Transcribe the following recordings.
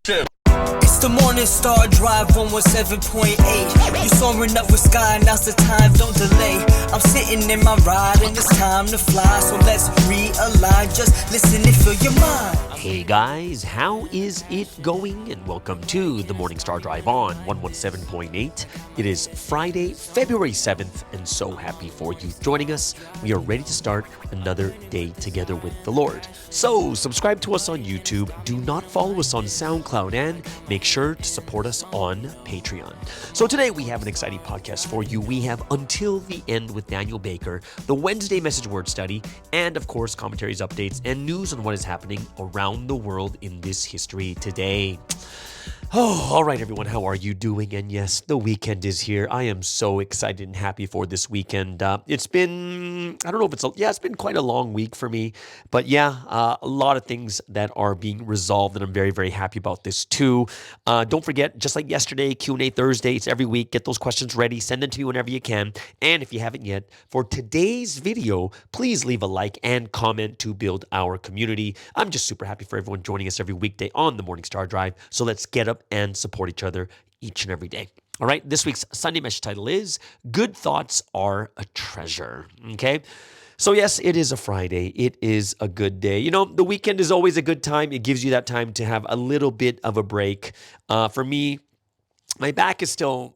It's the Morning Star Drive 117.8. You soaring up with sky, now's the time, don't delay. I'm sitting in my ride and it's time to fly. So let's realign, just listen and fill your mind. Hey guys, how is it going? And welcome to the Morning Star Drive on 117.8. It is Friday, February 7th, and so happy for you joining us. We are ready to start another day together with the Lord. So subscribe to us on YouTube, do not follow us on SoundCloud, and make sure to support us on Patreon. So today we have an exciting podcast for you. We have Until the End with Daniel Baker, the Wednesday Message Word Study, and of course commentaries, updates, and news on what is happening around the world in this history today. Oh, all right, everyone. How are you doing? And yes, the weekend is here. I am so excited and happy for this weekend. It's been, I don't know if it's been quite a long week for me. But yeah, a lot of things that are being resolved, and I'm very, very happy about this too. Don't forget, just like yesterday, Q&A Thursday, it's every week. Get those questions ready. Send them to me whenever you can. And if you haven't yet, for today's video, please leave a like and comment to build our community. I'm just super happy for everyone joining us every weekday on the Morning Star Drive. So let's get up and support each other each and every day. All right, this week's Sunday message title is Good Thoughts Are a Treasure. Okay, so yes, it is a Friday. It is a good day. You know, the weekend is always a good time. It gives you that time to have a little bit of a break. For me, my back is still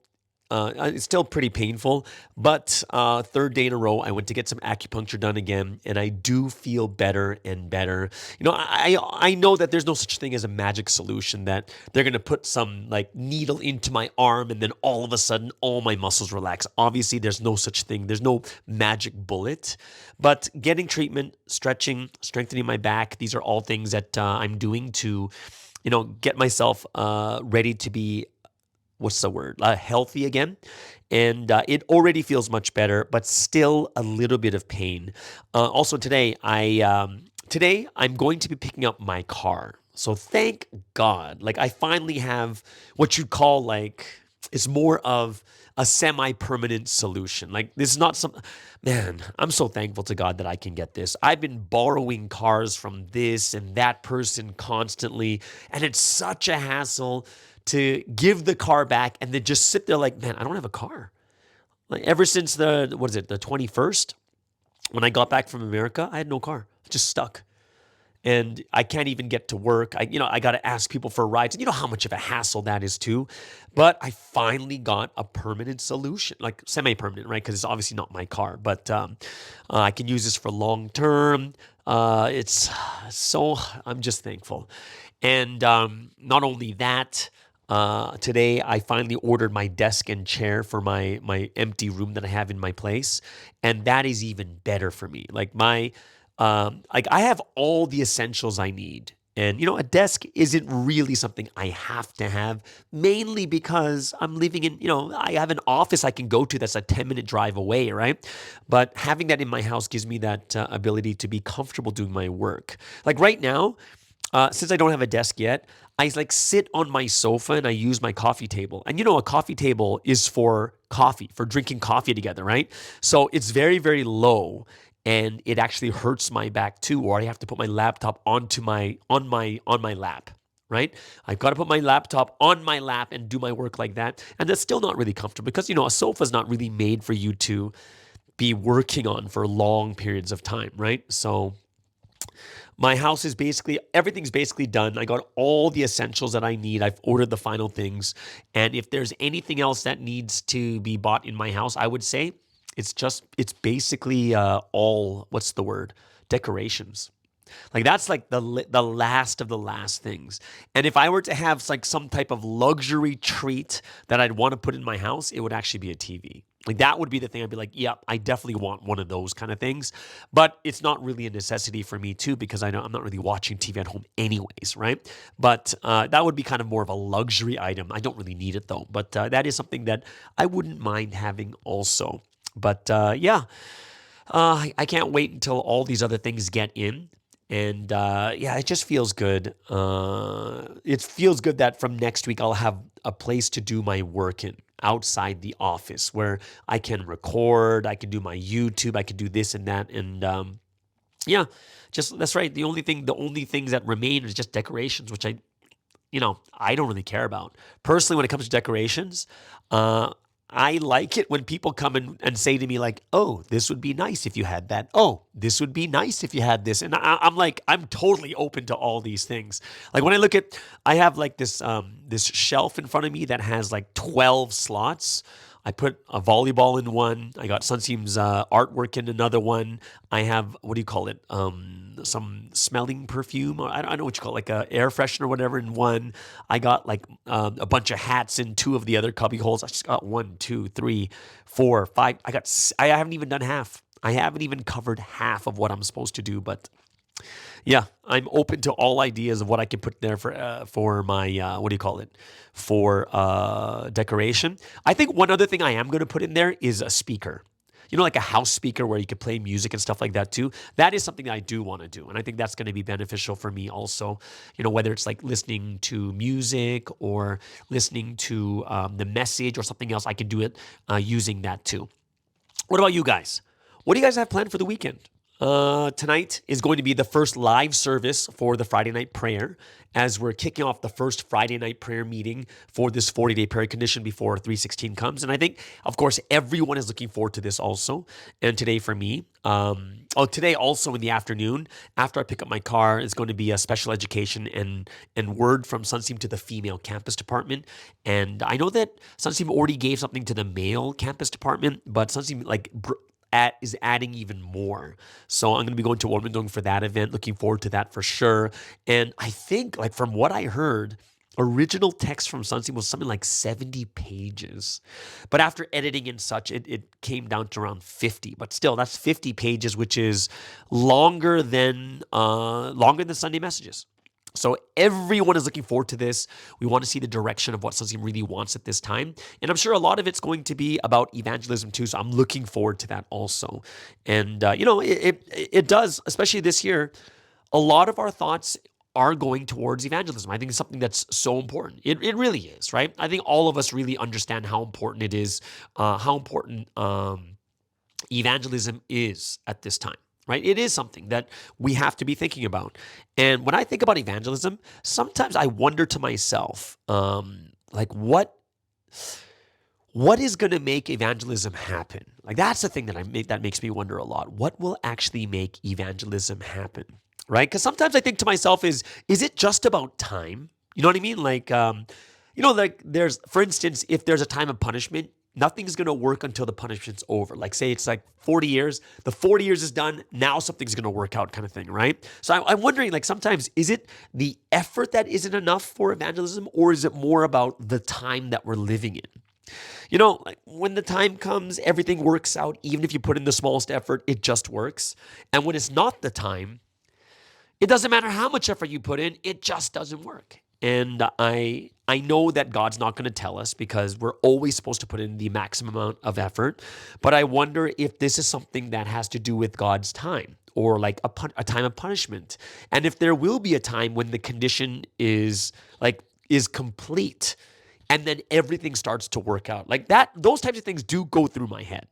it's still pretty painful, but third day in a row, I went to get some acupuncture done again, and I do feel better and better. You know, I know that there's no such thing as a magic solution that they're going to put some like needle into my arm and then all of a sudden all my muscles relax. Obviously, there's no such thing. There's no magic bullet, but getting treatment, stretching, strengthening my back, these are all things that I'm doing to, you know, get myself ready to be healthy again. And it already feels much better, but still a little bit of pain. Also today, I'm going to be picking up my car. So thank God, like I finally have what you'd call like, it's more of a semi-permanent solution. Like this is not man, I'm so thankful to God that I can get this. I've been borrowing cars from this and that person constantly, and it's such a hassle to give the car back and then just sit there like, man, I don't have a car. Like ever since the 21st, when I got back from America, I had no car, just stuck. And I can't even get to work. I got to ask people for rides. And you know how much of a hassle that is too. But I finally got a permanent solution, like semi-permanent, right? Because it's obviously not my car, but I can use this for long term. I'm just thankful. And not only that, today I finally ordered my desk and chair for my empty room that I have in my place, and that is even better for me. Like I have all the essentials I need, and you know, a desk isn't really something I have to have, mainly because I'm living in, you know, I have an office I can go to that's a 10-minute drive away, right? But having that in my house gives me that ability to be comfortable doing my work. Like right now, since I don't have a desk yet, I like sit on my sofa and I use my coffee table. And you know, a coffee table is for coffee, for drinking coffee together, right? So it's very, very low, and it actually hurts my back too, or I have to put my laptop on my lap, right? I've got to put my laptop on my lap and do my work like that. And that's still not really comfortable because, you know, a sofa is not really made for you to be working on for long periods of time, right? So my house is everything's basically done. I got all the essentials that I need. I've ordered the final things. And if there's anything else that needs to be bought in my house, I would say it's basically decorations. Like that's like the last of the last things. And if I were to have like some type of luxury treat that I'd want to put in my house, it would actually be a TV. Like that would be the thing. I'd be like, yep, I definitely want one of those kind of things. But it's not really a necessity for me too, because I know I'm not really watching TV at home anyways, right? But that would be kind of more of a luxury item. I don't really need it though. But that is something that I wouldn't mind having also. But I can't wait until all these other things get in. And it just feels good. It feels good that from next week I'll have a place to do my work in outside the office where I can record, I can do my YouTube, I can do this and that. And that's right. The only things that remain is just decorations, which I don't really care about. Personally, when it comes to decorations, I like it when people come and say to me like, oh, this would be nice if you had that. Oh, this would be nice if you had this. And I'm like, I'm totally open to all these things. Like when I have like this shelf in front of me that has like 12 slots. I put a volleyball in one. I got Sunseam's artwork in another one. I have, what do you call it? Some smelling perfume. Or I don't know what you call it, like a air freshener or whatever in one. I got like a bunch of hats in two of the other cubby holes. I just got 1, 2, 3, 4, 5. I haven't even done half. I haven't even covered half of what I'm supposed to do, but yeah, I'm open to all ideas of what I can put there for my what do you call it, for decoration. I think one other thing I am going to put in there is a speaker. Like a house speaker where you could play music and stuff like that too. That is something that I do want to do, and I think that's going to be beneficial for me also. Whether it's like listening to music or listening to the message or something else, I can do it using that too. What about you guys? What do you guys have planned for the weekend? Tonight is going to be the first live service for the Friday night prayer as we're kicking off the first Friday night prayer meeting for this 40-day prayer condition before 316 comes. And I think, of course, everyone is looking forward to this also. And today for me, today also in the afternoon, after I pick up my car, is going to be a special education and word from Sunseam to the female campus department. And I know that Sunseam already gave something to the male campus department, but Sunseam is adding even more. So I'm going to be going to Wilmington for that event. Looking forward to that for sure. And I think, like from what I heard, original text from Sunseam was something like 70 pages. But after editing and such, it came down to around 50. But still, that's 50 pages, which is longer than Sunday messages. So everyone is looking forward to this. We want to see the direction of what Sunseam really wants at this time. And I'm sure a lot of it's going to be about evangelism too. So I'm looking forward to that also. And, it does, especially this year, a lot of our thoughts are going towards evangelism. I think it's something that's so important. It really is, right? I think all of us really understand how important it is, how important evangelism is at this time. Right? It is something that we have to be thinking about. And when I think about evangelism, sometimes I wonder to myself, what is going to make evangelism happen? Like that's the thing that makes me wonder a lot. What will actually make evangelism happen? Right? Because sometimes I think to myself, is it just about time? You know what I mean? Like there's, for instance, if there's a time of punishment, nothing's going to work until the punishment's over. Like say it's like 40 years, the 40 years is done, now something's going to work out kind of thing, right? So I'm wondering, like sometimes, is it the effort that isn't enough for evangelism, or is it more about the time that we're living in? Like when the time comes, everything works out. Even if you put in the smallest effort, it just works. And when it's not the time, it doesn't matter how much effort you put in, it just doesn't work. And I know that God's not going to tell us because we're always supposed to put in the maximum amount of effort. But I wonder if this is something that has to do with God's time or like a time of punishment. And if there will be a time when the condition is complete and then everything starts to work out. Like that, those types of things do go through my head.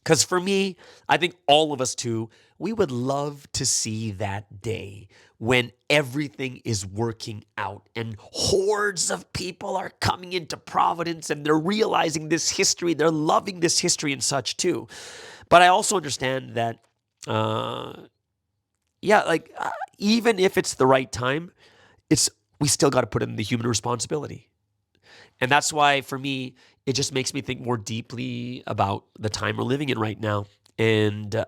Because for me, I think all of us too, we would love to see that day when everything is working out and hordes of people are coming into Providence and they're realizing this history, they're loving this history and such too. But I also understand that, even if it's the right time, we still got to put in the human responsibility. And that's why, for me, it just makes me think more deeply about the time we're living in right now. And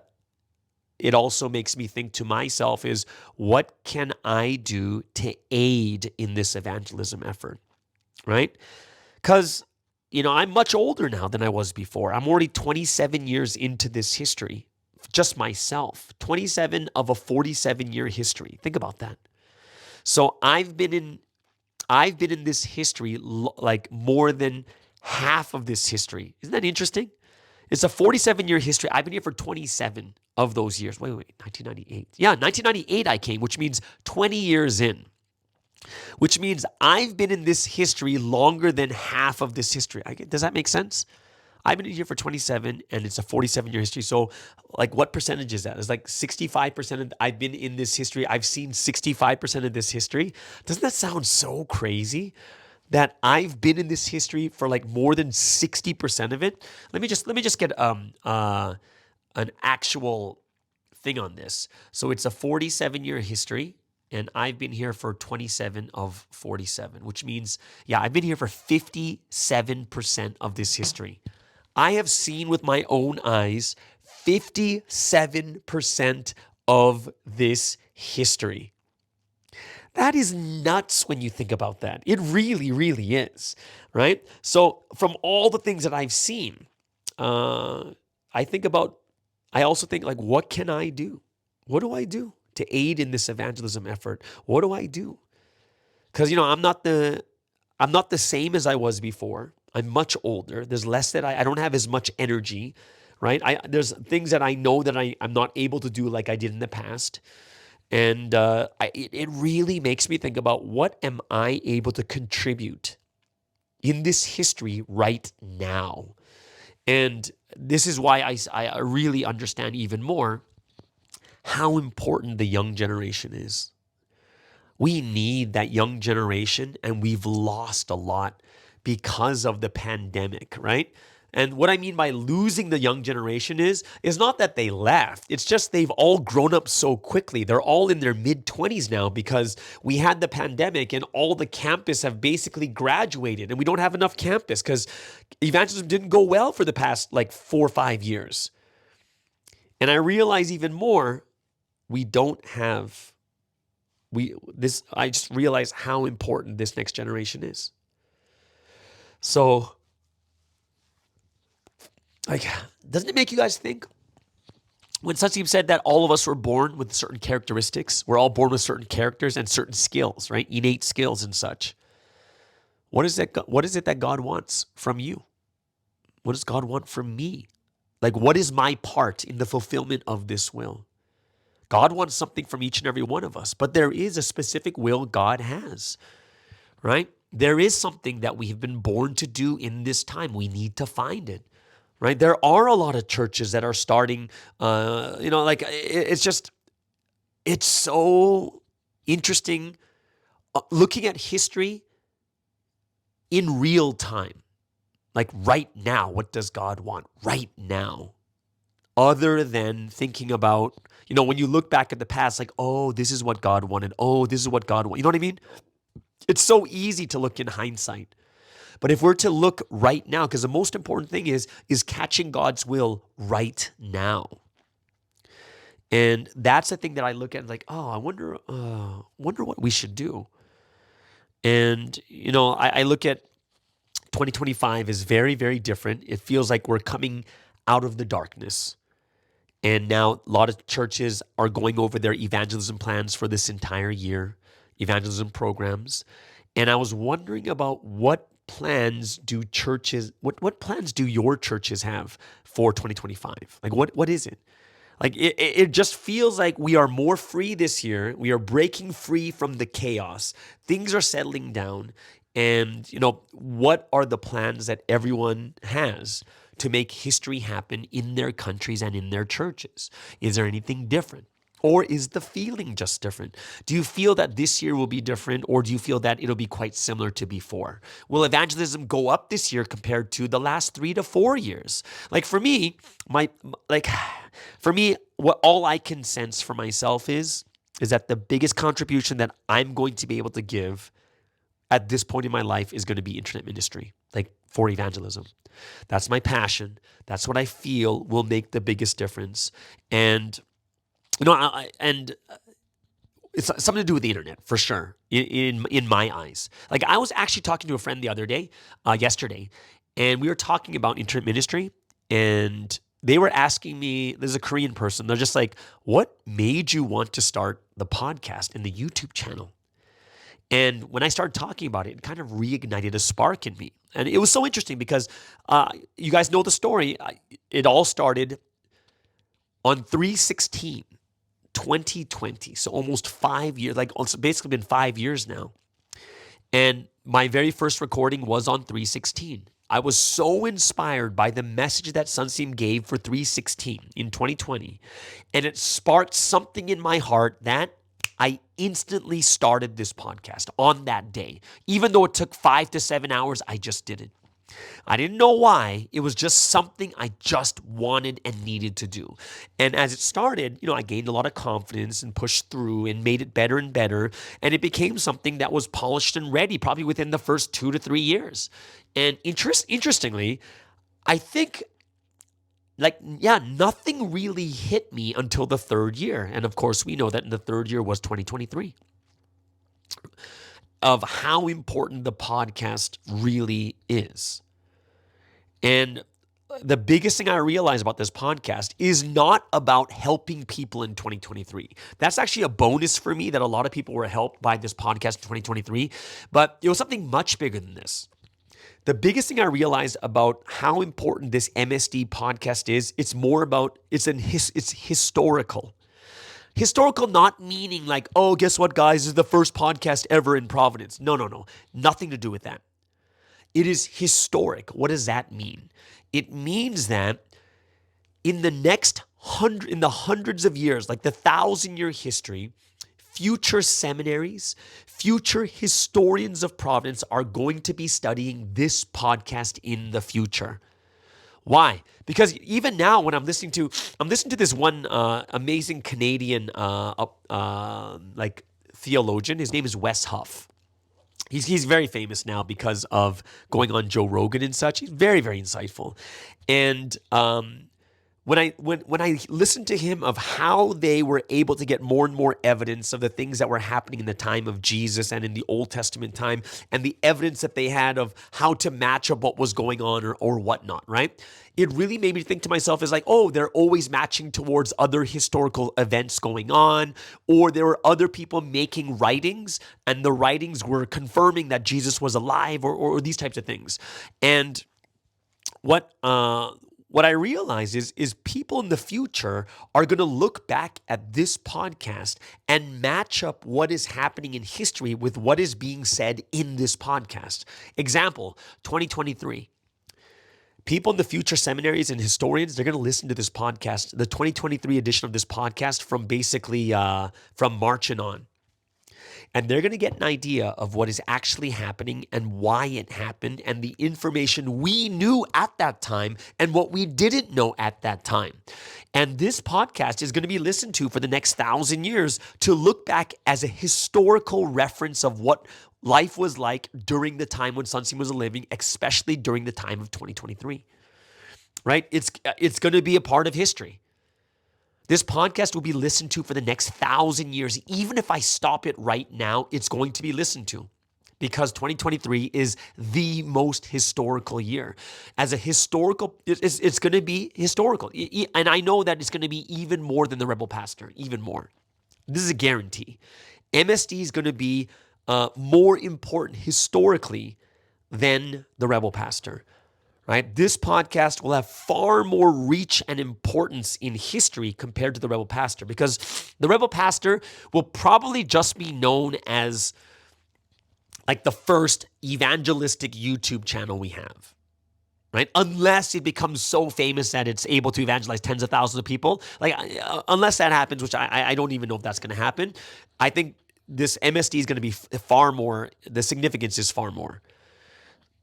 it also makes me think to myself is, what can I do to aid in this evangelism effort, right? Because, I'm much older now than I was before. I'm already 27 years into this history, just myself. 27 of a 47-year history. Think about that. So I've been in this history like more than half of this history. Isn't that interesting? It's a 47-year history. I've been here for 27 of those years. Wait, 1998. Yeah, 1998 I came, which means 20 years in. Which means I've been in this history longer than half of this history. Does that make sense? I've been in here for 27 and it's a 47-year history. So like what percentage is that? It's like 65% of, I've been in this history. I've seen 65% of this history. Doesn't that sound so crazy? That I've been in this history for like more than 60% of it. Let me just get an actual thing on this. So it's a 47-year history, and I've been here for 27 of 47, which means, yeah, I've been here for 57% of this history. I have seen with my own eyes 57% of this history. That is nuts when you think about that. It really, really is, right? So from all the things that I've seen, I also think like, what can I do? What do I do to aid in this evangelism effort? What do I do? Because, I'm not the same as I was before. I'm much older. There's less that I don't have as much energy, right? There's things that I know that I'm not able to do like I did in the past. And it really makes me think about what am I able to contribute in this history right now? And this is why I really understand even more how important the young generation is. We need that young generation, and we've lost a lot because of the pandemic, right? And what I mean by losing the young generation is not that they left. It's just they've all grown up so quickly. They're all in their mid-20s now because we had the pandemic and all the campus have basically graduated, and we don't have enough campus because evangelism didn't go well for the past like 4 or 5 years. And I realize even more, I just realize how important this next generation is. So, like, doesn't it make you guys think? When Satsim said that all of us were born with certain characteristics, we're all born with certain characters and certain skills, right? Innate skills and such. What is it that God wants from you? What does God want from me? Like, what is my part in the fulfillment of this will? God wants something from each and every one of us, but there is a specific will God has, right? There is something that we have been born to do in this time. We need to find it. Right? There are a lot of churches that are starting, it's so interesting looking at history in real time. Like right now, what does God want right now? Other than thinking about, when you look back at the past, like, oh, this is what God wanted. Oh, this is what God wanted. You know what I mean? It's so easy to look in hindsight. But if we're to look right now, because the most important thing is catching God's will right now. And that's the thing that I look at and like, oh, I wonder what we should do. And, I look at 2025 is very, very different. It feels like we're coming out of the darkness. And now a lot of churches are going over their evangelism plans for this entire year, evangelism programs. And I was wondering about what plans do your churches have for 2025? Like what is it? Like it just feels like we are more free this year. We are breaking free from the chaos. Things are settling down. And what are the plans that everyone has to make history happen in their countries and in their churches? Is there anything different? Or is the feeling just different? Do you feel that this year will be different, or do you feel that it'll be quite similar to before? Will evangelism go up this year compared to the last 3 to 4 years? Like for me, what all I can sense for myself is that the biggest contribution that I'm going to be able to give at this point in my life is going to be internet ministry, like for evangelism. That's my passion. That's what I feel will make the biggest difference. And it's something to do with the internet for sure. In my eyes, like I was actually talking to a friend the other day, yesterday, and we were talking about internet ministry, and they were asking me. There's a Korean person. They're just like, "What made you want to start the podcast and the YouTube channel?" And when I started talking about it, it kind of reignited a spark in me, and it was so interesting because you guys know the story. It all started on 3/16. 2020, so almost 5 years, like it's basically been 5 years now. And my very first recording was on 3/16. I was so inspired by the message that Sunseam gave for 316 in 2020, and it sparked something in my heart that I instantly started this podcast on that day. Even though it took 5 to 7 hours, I just did it. I didn't know why. It was just something I just wanted and needed to do. And as it started, I gained a lot of confidence and pushed through and made it better and better. And it became something that was polished and ready probably within the first 2 to 3 years. And interestingly, I think nothing really hit me until the third year. And of course, we know that in the third year was 2023. Of how important the podcast really is. And the biggest thing I realized about this podcast is not about helping people in 2023. That's actually a bonus for me that a lot of people were helped by this podcast in 2023, but it was something much bigger than this. The biggest thing I realized about how important this MSD podcast is, it's more about, it's historical. Historical not meaning like, oh, guess what, guys? This is the first podcast ever in Providence. No. Nothing to do with that. It is historic. What does that mean? It means that in the hundreds of years, like the 1,000-year history, future seminaries, future historians of Providence are going to be studying this podcast in the future. Why? Because even now, when I'm listening to this one amazing Canadian theologian. His name is Wes Huff. He's very famous now because of going on Joe Rogan and such. He's very, very insightful. And when I listened to him of how they were able to get more and more evidence of the things that were happening in the time of Jesus and in the Old Testament time, and the evidence that they had of how to match up what was going on or whatnot, right? It really made me think to myself is like, oh, they're always matching towards other historical events going on, or there were other people making writings, and the writings were confirming that Jesus was alive, or these types of things. And what I realize is people in the future are going to look back at this podcast and match up what is happening in history with what is being said in this podcast. Example, 2023. People in the future, seminaries and historians, they're going to listen to this podcast, the 2023 edition of this podcast from basically from March and on. And they're going to get an idea of what is actually happening and why it happened and the information we knew at that time and what we didn't know at that time. And this podcast is going to be listened to for the next 1,000 years to look back as a historical reference of what life was like during the time when Sunseam was living, especially during the time of 2023. Right? It's going to be a part of history. This podcast will be listened to for the next 1,000 years. Even if I stop it right now, it's going to be listened to because 2023 is the most historical year. As a historical, it's going to be historical. And I know that it's going to be even more than the Rebel Pastor, even more. This is a guarantee. MSD is going to be more important historically than the Rebel Pastor. Right? This podcast will have far more reach and importance in history compared to the Rebel Pastor because the Rebel Pastor will probably just be known as like the first evangelistic YouTube channel we have, right? Unless it becomes so famous that it's able to evangelize tens of thousands of people. Like, unless that happens, which I don't even know if that's going to happen, I think this MSD is going to be far more, the significance is far more.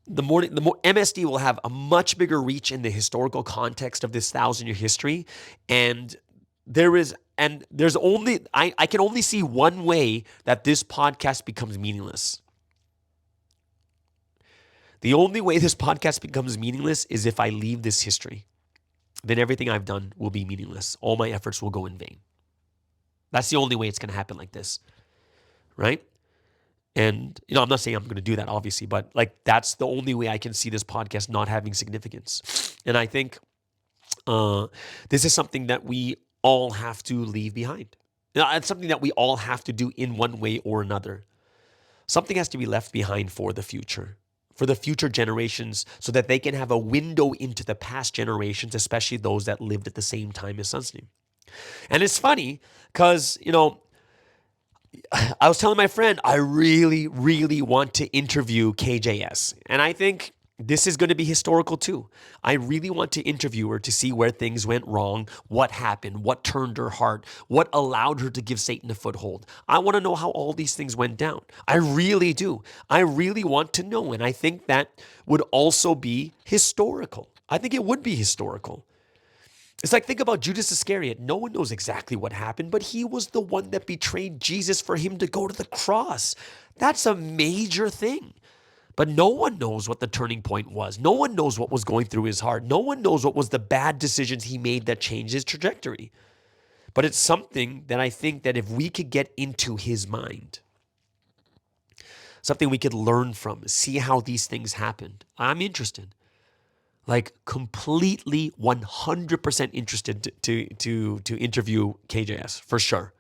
The more MSD will have a much bigger reach in the historical context of this 1,000-year history, and there's only I can only see one way that this podcast becomes meaningless. The only way this podcast becomes meaningless is if I leave this history. Then everything I've done will be meaningless. All my efforts will go in vain. That's the only way it's going to happen like this, right? And, I'm not saying I'm going to do that, obviously, but like that's the only way I can see this podcast not having significance. And I think this is something that we all have to leave behind. It's something that we all have to do in one way or another. Something has to be left behind for the future generations, so that they can have a window into the past generations, especially those that lived at the same time as Sunseam. And it's funny because, I was telling my friend, I really, really want to interview KJS. And I think This is going to be historical too. I really want to interview her to see where things went wrong, what happened, what turned her heart, what allowed her to give Satan a foothold. I want to know how all these things went down. I really do. I really want to know. And I think that would also be historical. I think it would be historical. It's like, think about Judas Iscariot. No one knows exactly what happened, but he was the one that betrayed Jesus for him to go to the cross. That's a major thing. But no one knows what the turning point was. No one knows what was going through his heart. No one knows what was the bad decisions he made that changed his trajectory. But it's something that I think that if we could get into his mind, something we could learn from, see how these things happened. I'm interested. Like completely 100% interested to interview KJS, for sure.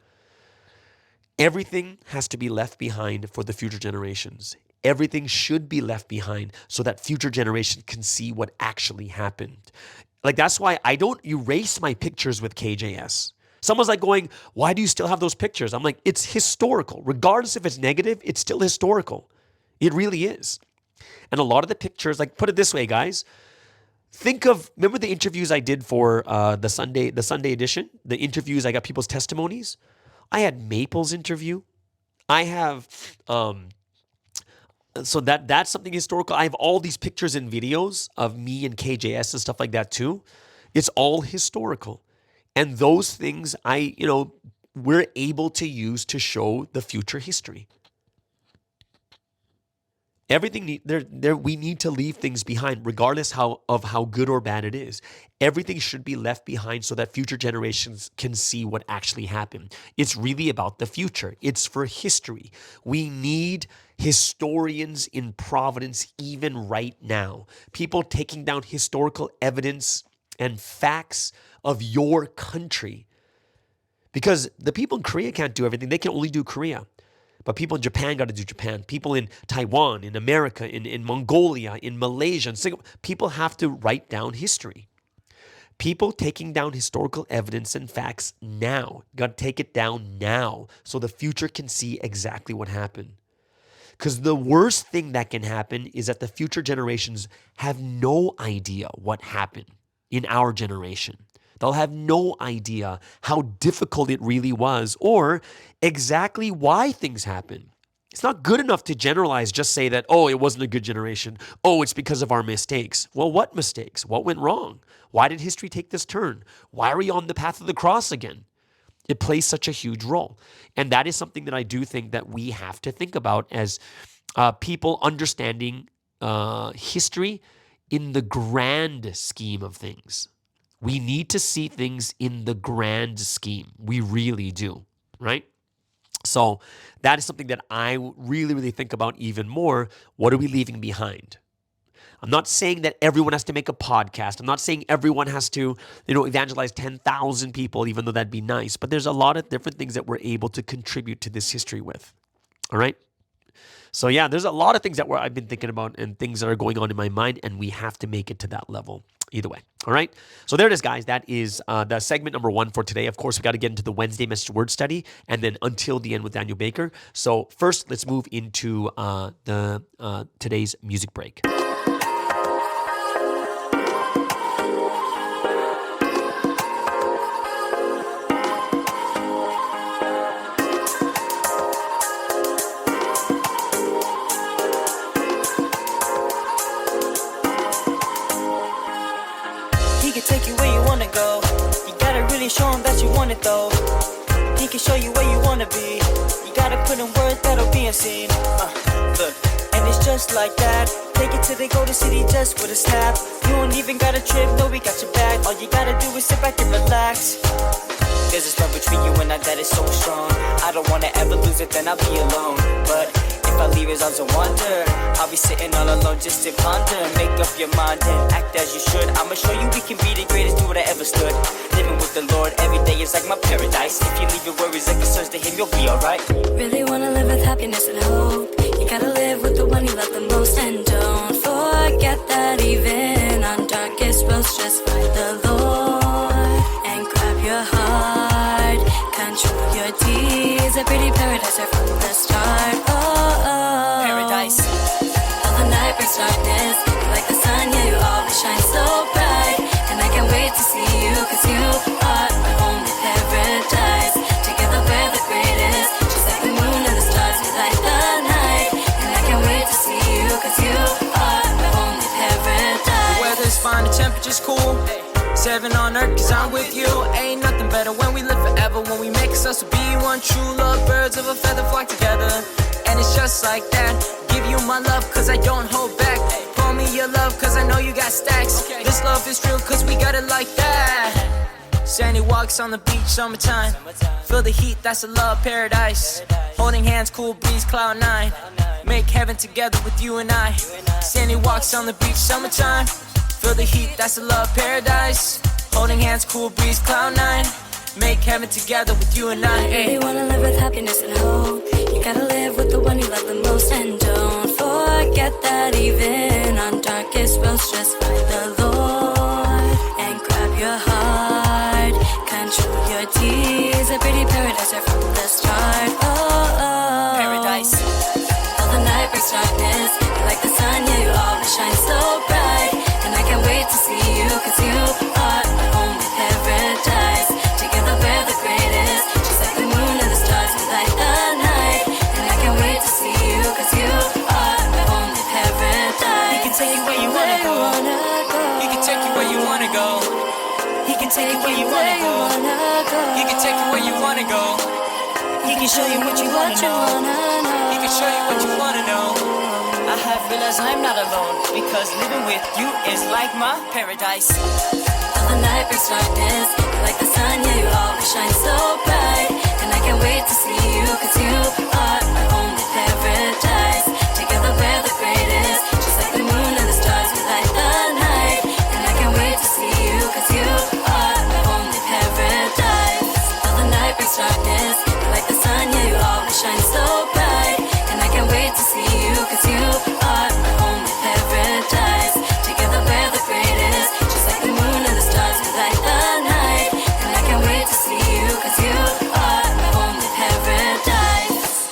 Everything has to be left behind for the future generations. Everything should be left behind so that future generations can see what actually happened. Like, that's why I don't erase my pictures with KJS. Someone's like going, why do you still have those pictures? I'm like, it's historical. Regardless if it's negative, it's still historical. It really is. And a lot of the pictures, like, put it this way, guys. Remember the interviews I did for the Sunday edition? The interviews, I got people's testimonies. I had Maple's interview. I have... So that's something historical. I have all these pictures and videos of me and KJS and stuff like that too. It's all historical. And those things we're able to use to show the future history. Everything we need to leave things behind, regardless of how good or bad it is. Everything should be left behind so that future generations can see what actually happened. It's really about the future. It's for history. We need historians in Providence even right now. People taking down historical evidence and facts of your country. Because the people in Korea can't do everything. They can only do Korea. But people in Japan got to do Japan. People in Taiwan, in America, in Mongolia, in Malaysia, in Singapore, people have to write down history. People taking down historical evidence and facts now. Got to take it down now so the future can see exactly what happened. Because the worst thing that can happen is that the future generations have no idea what happened in our generation. They'll have no idea how difficult it really was or exactly why things happen. It's not good enough to generalize, just say that, oh, it wasn't a good generation. Oh, it's because of our mistakes. Well, what mistakes? What went wrong? Why did history take this turn? Why are we on the path of the cross again? It plays such a huge role. And that is something that I do think that we have to think about as people understanding history in the grand scheme of things. We need to see things in the grand scheme. We really do, right? So that is something that I really, really think about even more. What are we leaving behind? I'm not saying that everyone has to make a podcast. I'm not saying everyone has to, evangelize 10,000 people, even though that'd be nice. But there's a lot of different things that we're able to contribute to this history with. All right? So yeah, there's a lot of things that I've been thinking about and things that are going on in my mind, and we have to make it to that level. Either way. All right. So there it is, guys. That is the segment number 1 for today. Of course, we got to get into the Wednesday Message Word Study and then Until the End with Daniel Baker. So first, let's move into today's music break. Take you where you wanna go. You gotta really show him that you want it though. He can show you where you wanna be. You gotta put in words that'll be unseen. Look, and it's just like that. Take it to the golden city just with a snap. You don't even gotta trip, no, we got your back. All you gotta do is sit back and relax. There's this love between you and I that is so strong. I don't wanna ever lose it, then I'll be alone. But if I leave his arms, I wonder. I'll be sitting all alone just to ponder. Make up your mind and act as you should. I'ma show you we can be the greatest dude I ever stood. Living with the Lord every day is like my paradise. If you leave your worries and concerns to him, you'll be alright. Really wanna live with happiness and hope. You gotta live with the one you love the most. And don't forget that even on darkest roads, just find the Lord and grab your heart. Control your deeds. A pretty paradise right from the start. Oh, oh. Paradise. All the night brings darkness. You're like the always shine so bright. And I can't wait to see you, cause you are my only paradise. Together we're the greatest, just like the moon and the stars, we light the night. And I can't wait to see you, cause you are my only paradise. The weather's fine, the temperature's cool. 7 on earth, cause I'm with you. Ain't nothing better when we live forever. When we make us to be one true love. Birds of a feather flock together. And it's just like that. Give you my love, cause I don't hold back. Pour me your love, cause I know you got stacks. This love is real, cause we got it like that. Sandy walks on the beach, summertime. Feel the heat, that's a love paradise. Holding hands, cool breeze, cloud 9. Make heaven together with you and I. Sandy walks on the beach, summertime. Feel the heat, that's a love paradise. Holding hands, cool breeze, cloud 9. Make heaven together with you and I. I really wanna live with happiness and hope. You gotta live with the one you love the most. And don't forget that even on darkest roads, just find the Lord and grab your heart. Control your tears, a pretty paradise right from the start. Oh, oh. Paradise. All the night brings darkness, you're like the sun, yeah, you always shine so bright. And I can't wait to see you, cause you are my only paradise. Together we're the greatest, just like the moon and the stars, we light the night. And I can't wait to see you, cause you are my only paradise. He can take you where you wanna go. He can take you where you wanna go. He can take you where you wanna go. He can take you where you wanna go. He can show you what you wanna know. He can show you what you wanna know. I have realized I'm not alone, because living with you is like my paradise. All the night brings darkness, you're like the sun, yeah, you always shine so bright. And I can't wait to see you, cause you are my only paradise. Together we're the greatest, just like the moon and the stars, we light the night. And I can't wait to see you, cause you are my only paradise. All the night brings darkness, you're like the sun, yeah, you always shine so bright. And I can't wait to see you, cause you are my only paradise. Together we're the greatest, just like the moon and the stars, we light the night. And I can't wait to see you, cause you are my only paradise.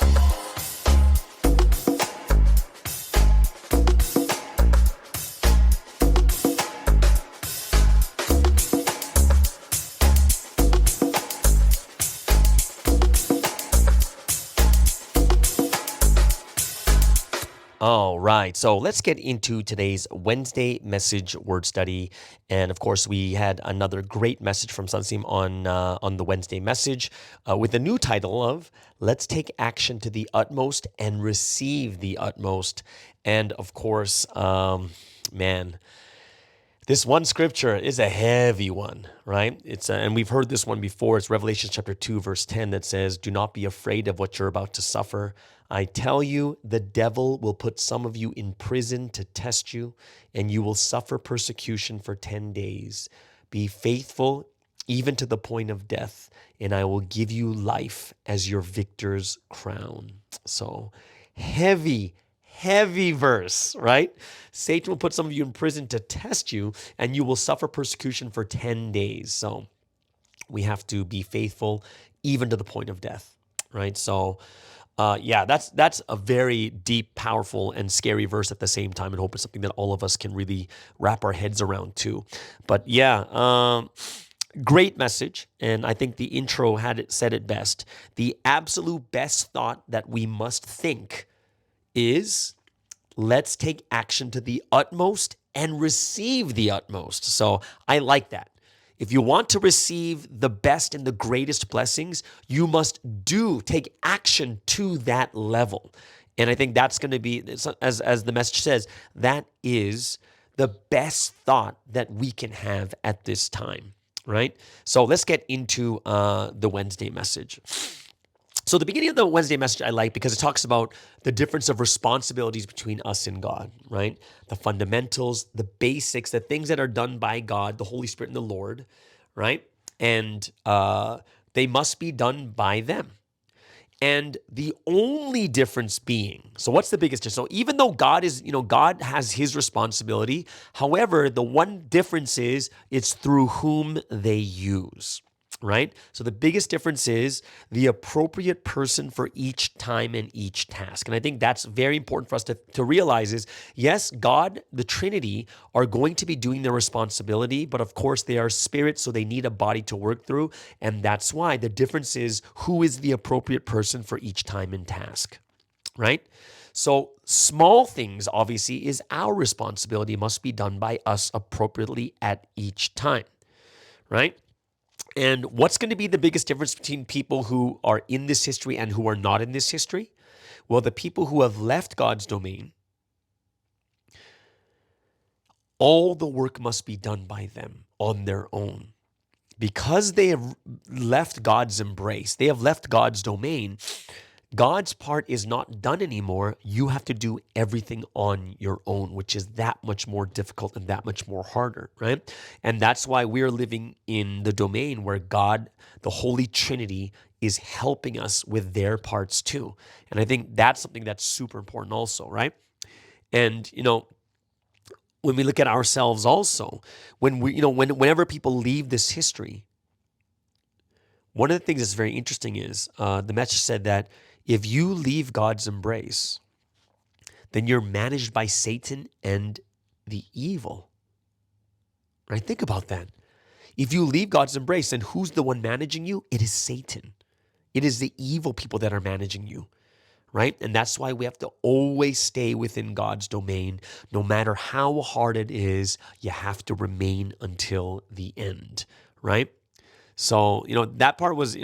All right, so let's get into today's Wednesday message word study. And of course, we had another great message from Sunseam on the Wednesday message with a new title of Let's Take Action to the Utmost and Receive the Utmost. And of course, man, this one scripture is a heavy one, right? And we've heard this one before. It's Revelation chapter 2, verse 10 that says, "Do not be afraid of what you're about to suffer. I tell you, the devil will put some of you in prison to test you, and you will suffer persecution for 10 days. Be faithful even to the point of death, and I will give you life as your victor's crown." So heavy verse, right? Satan will put some of you in prison to test you, and you will suffer persecution for 10 days. So we have to be faithful even to the point of death, right? So that's a very deep, powerful, and scary verse at the same time, and hope it's something that all of us can really wrap our heads around too. But great message, and I think the intro said it best. The absolute best thought that we must think is, let's take action to the utmost and receive the utmost. So I like that. If you want to receive the best and the greatest blessings, you must take action to that level. And I think that's going to be, as the message says, that is the best thought that we can have at this time, right? So let's get into the Wednesday message. So the beginning of the Wednesday message I like because it talks about the difference of responsibilities between us and God, right? The fundamentals, the basics, the things that are done by God, the Holy Spirit and the Lord, right? And they must be done by them. And the only difference being, so what's the biggest difference? So even though God has his responsibility, however, the one difference is it's through whom they use. right? So the biggest difference is the appropriate person for each time and each task. And I think that's very important for us to realize is, yes, God, the Trinity, are going to be doing their responsibility, but of course they are spirits, so they need a body to work through. And that's why the difference is who is the appropriate person for each time and task, right? So small things, obviously, is our responsibility, must be done by us appropriately at each time, right? And what's going to be the biggest difference between people who are in this history and who are not in this history? Well, the people who have left God's domain, all the work must be done by them on their own. Because they have left God's embrace, they have left God's domain, God's part is not done anymore. You have to do everything on your own, which is that much more difficult and that much more harder, right? And that's why we're living in the domain where God, the Holy Trinity, is helping us with their parts too. And I think that's something that's super important also, right? And, when we look at ourselves also, whenever people leave this history, one of the things that's very interesting is the message said that if you leave God's embrace, then you're managed by Satan and the evil. Right? Think about that. If you leave God's embrace, then who's the one managing you? It is Satan. It is the evil people that are managing you. Right? And that's why we have to always stay within God's domain. No matter how hard it is, you have to remain until the end. Right? So, that part was,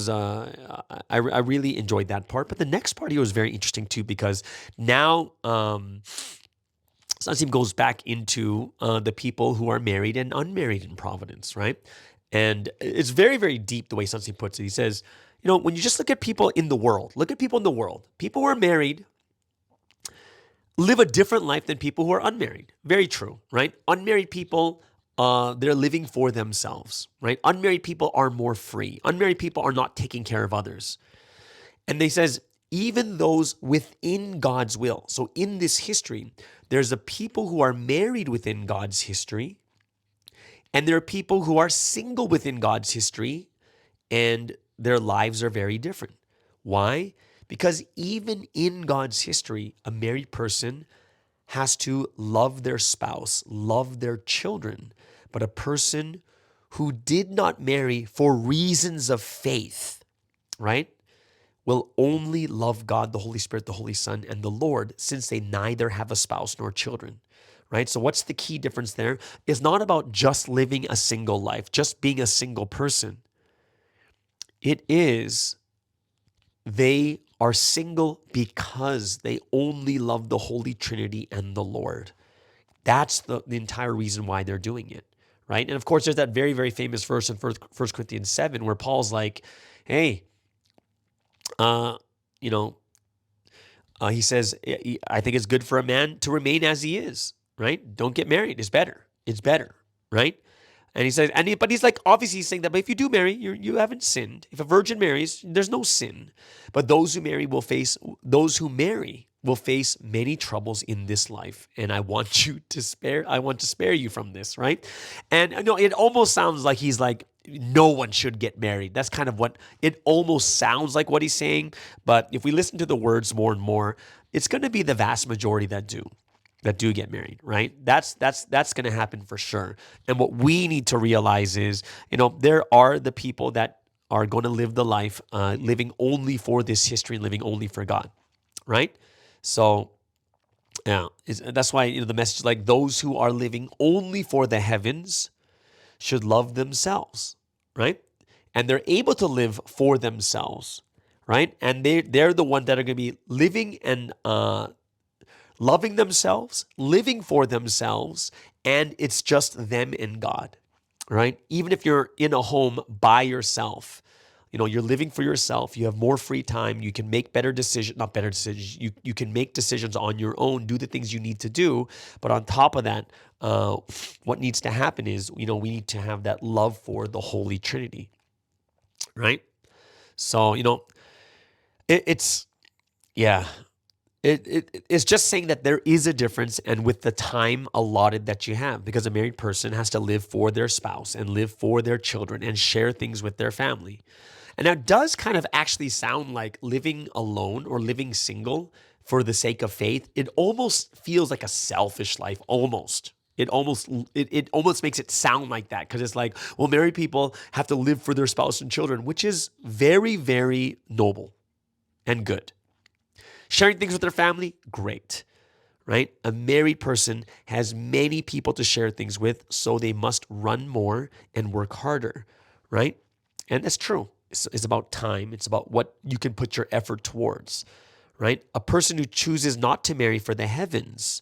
I really enjoyed that part. But the next part here was very interesting too, because now Sunseem goes back into the people who are married and unmarried in Providence, right? And it's very, very deep the way Sunseem puts it. He says, when you just look at people in the world, people who are married live a different life than people who are unmarried. Very true, right? Unmarried people, they're living for themselves, right? Unmarried people are more free. Unmarried people are not taking care of others. And they says, even those within God's will. So in this history, there's a people who are married within God's history, and there are people who are single within God's history, and their lives are very different. Why? Because even in God's history, a married person has to love their spouse, love their children. But a person who did not marry for reasons of faith, right, will only love God, the Holy Spirit, the Holy Son, and the Lord, since they neither have a spouse nor children, right? So what's the key difference there? It's not about just living a single life, just being a single person. It is they are single because they only love the Holy Trinity and the Lord. That's the entire reason why they're doing it, right? And of course, there's that very, very famous verse in 1 Corinthians 7 where Paul's like, hey, he says, I think it's good for a man to remain as he is, right? Don't get married. It's better. It's better, right? And he says, but he's like, obviously he's saying that, but if you do marry, you haven't sinned. If a virgin marries, there's no sin. But those who marry will face many troubles in this life. And I want to spare you from this, right? And it almost sounds like he's like, no one should get married. That's kind of what it almost sounds like what he's saying. But if we listen to the words more and more, it's going to be the vast majority that do get married, right? That's going to happen for sure. And what we need to realize is, there are the people that are going to live the life living only for this history and living only for God, right? So, yeah, that's why the message is like those who are living only for the heavens should love themselves, right? And they're able to live for themselves, right? And they're the ones that are going to be living and loving themselves, living for themselves, and it's just them and God, right? Even if you're in a home by yourself, you're living for yourself, you have more free time, you can make you can make decisions on your own, do the things you need to do. But on top of that, what needs to happen is, we need to have that love for the Holy Trinity, right? So, it's It's just saying that there is a difference, and with the time allotted that you have, because a married person has to live for their spouse and live for their children and share things with their family. And that does kind of actually sound like living alone or living single for the sake of faith. It almost feels like a selfish life, almost. It almost makes it sound like that, because it's like, well, married people have to live for their spouse and children, which is very, very noble and good. Sharing things with their family, great, right? A married person has many people to share things with, so they must run more and work harder, right? And that's true. It's about time. It's about what you can put your effort towards, right? A person who chooses not to marry for the heavens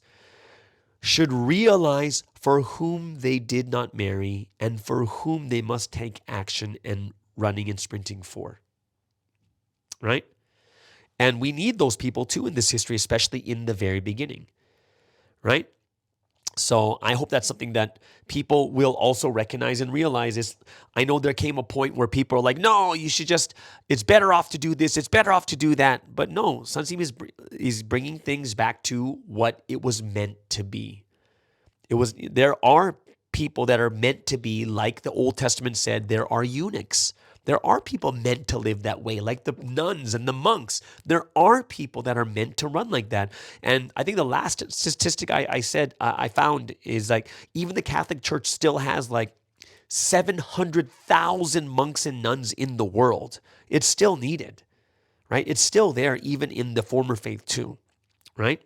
should realize for whom they did not marry and for whom they must take action and running and sprinting for, right? And we need those people too in this history, especially in the very beginning, right? So I hope that's something that people will also recognize and realize. Is I know there came a point where people are like, no, you should just, it's better off to do this, it's better off to do that. But no, Sunseam is bringing things back to what it was meant to be. There are people that are meant to be, like the Old Testament said, there are eunuchs. There are people meant to live that way, like the nuns and the monks. There are people that are meant to run like that. And I think the last statistic I found is like, even the Catholic Church still has like 700,000 monks and nuns in the world. It's still needed, right? It's still there, even in the former faith too, right?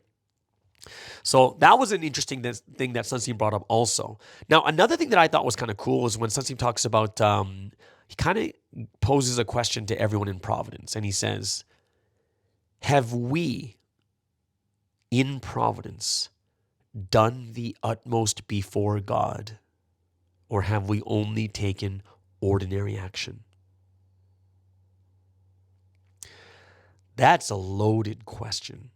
So that was an interesting thing that Sunseam brought up also. Now, another thing that I thought was kind of cool is when Sunseam talks about, he kind of poses a question to everyone in Providence, and he says, have we in Providence done the utmost before God, or have we only taken ordinary action? That's a loaded question.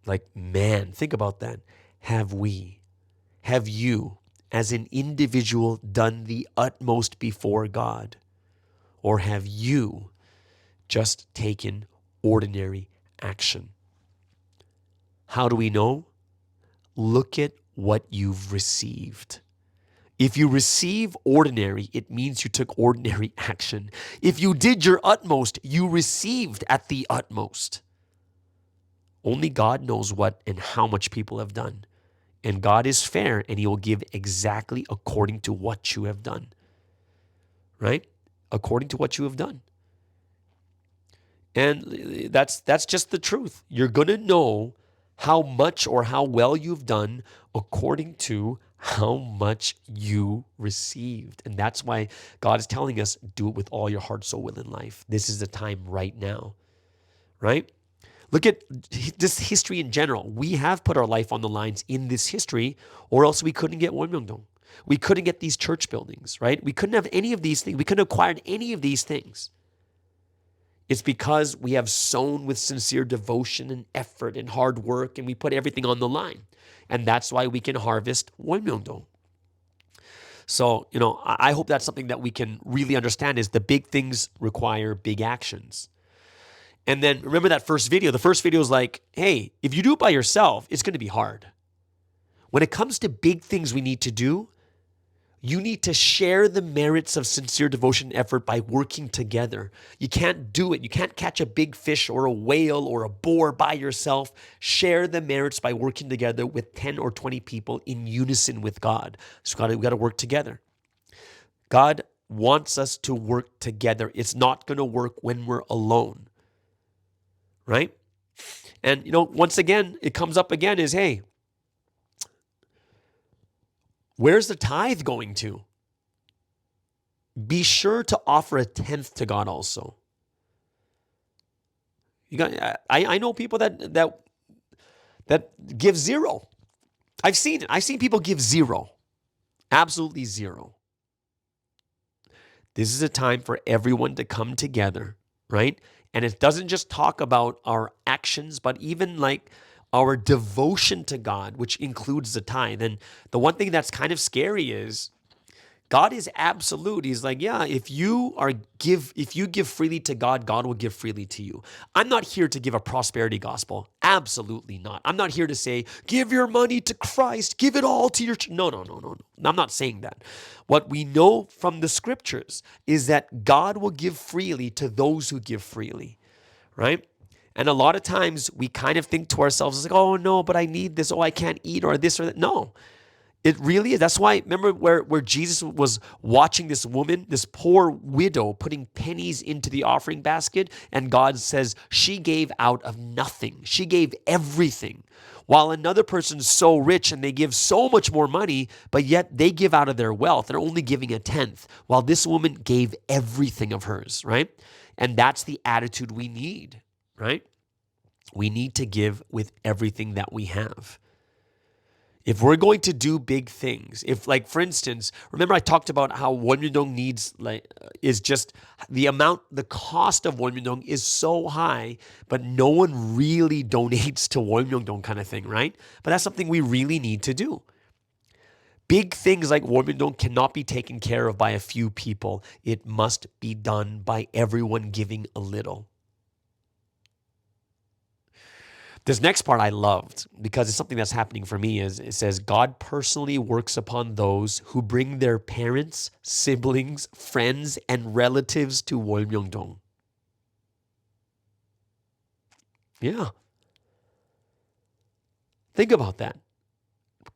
Like, man, think about that. Have you, as an individual, done the utmost before God? Or have you just taken ordinary action? How do we know? Look at what you've received. If you receive ordinary, it means you took ordinary action. If you did your utmost, you received at the utmost. Only God knows what and how much people have done. And God is fair, and He will give exactly according to what you have done. Right? According to what you have done. And that's just the truth. You're going to know how much or how well you've done according to how much you received. And that's why God is telling us, do it with all your heart, soul, will, and life. This is the time right now. Right? Look at this history in general. We have put our life on the lines in this history, or else we couldn't get Wonmyeongdong. We couldn't get these church buildings, right? We couldn't have any of these things. We couldn't have acquired any of these things. It's because we have sown with sincere devotion and effort and hard work, and we put everything on the line. And that's why we can harvest Wonmyeongdong. So, I hope that's something that we can really understand, is the big things require big actions. And then remember that first video. The first video is like, hey, if you do it by yourself, it's going to be hard. When it comes to big things we need to do, you need to share the merits of sincere devotion and effort by working together. You can't do it. You can't catch a big fish or a whale or a boar by yourself. Share the merits by working together with 10 or 20 people in unison with God. So we got to work together. God wants us to work together. It's not going to work when we're alone. Right? And, once again, it comes up again is, hey, where's the tithe going to? Be sure to offer a 10th to God also. I know people that give zero. I've seen it. I've seen people give zero. Absolutely zero. This is a time for everyone to come together, right? And it doesn't just talk about our actions, but even like our devotion to God, which includes the tithe. And the one thing that's kind of scary is God is absolute. He's like, yeah, if you give freely to God, God will give freely to you. I'm not here to give a prosperity gospel. Absolutely not. I'm not here to say, give your money to Christ, give it all to your church. No. I'm not saying that. What we know from the scriptures is that God will give freely to those who give freely, right? And a lot of times we kind of think to ourselves, it's like, oh no, but I need this. Oh, I can't eat or this or that. No. It really is. That's why, remember where Jesus was watching this woman, this poor widow, putting pennies into the offering basket, and God says she gave out of nothing. She gave everything. While another person's so rich and they give so much more money, but yet they give out of their wealth. They're only giving a tenth, while this woman gave everything of hers, right? And that's the attitude we need, right? We need to give with everything that we have. If we're going to do big things, if like, for instance, remember I talked about how Wonmyeongdong needs is just the cost of Wonmyeongdong is so high, but no one really donates to Wonmyeongdong kind of thing, right? But that's something we really need to do. Big things like Wonmyeongdong cannot be taken care of by a few people. It must be done by everyone giving a little. This next part I loved because it's something that's happening for me. Is it says, God personally works upon those who bring their parents, siblings, friends, and relatives to Wonmyeongdong. Yeah. Think about that.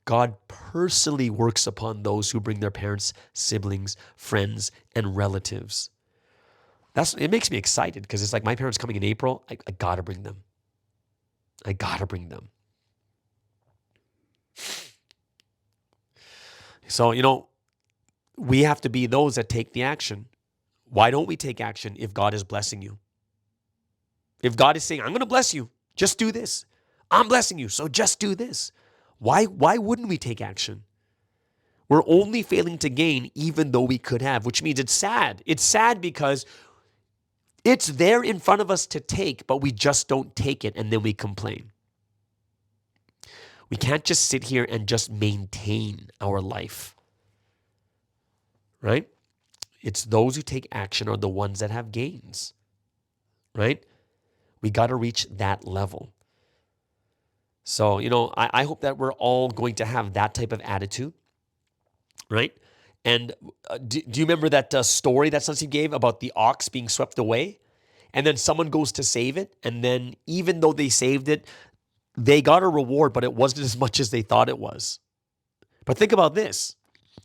God personally works upon those who bring their parents, siblings, friends, and relatives. It makes me excited because it's like my parents coming in April. I got to bring them. I gotta bring them. So, we have to be those that take the action. Why don't we take action if God is blessing you? If God is saying, I'm going to bless you, just do this. I'm blessing you, so just do this. Why wouldn't we take action? We're only failing to gain even though we could have, which means it's sad. It's sad because it's there in front of us to take, but we just don't take it, and then we complain. We can't just sit here and just maintain our life, right? It's those who take action are the ones that have gains, right? We got to reach that level. So, I hope that we're all going to have that type of attitude, right? And do you remember that story that Sunsi gave about the ox being swept away? And then someone goes to save it. And then even though they saved it, they got a reward, but it wasn't as much as they thought it was. But think about this.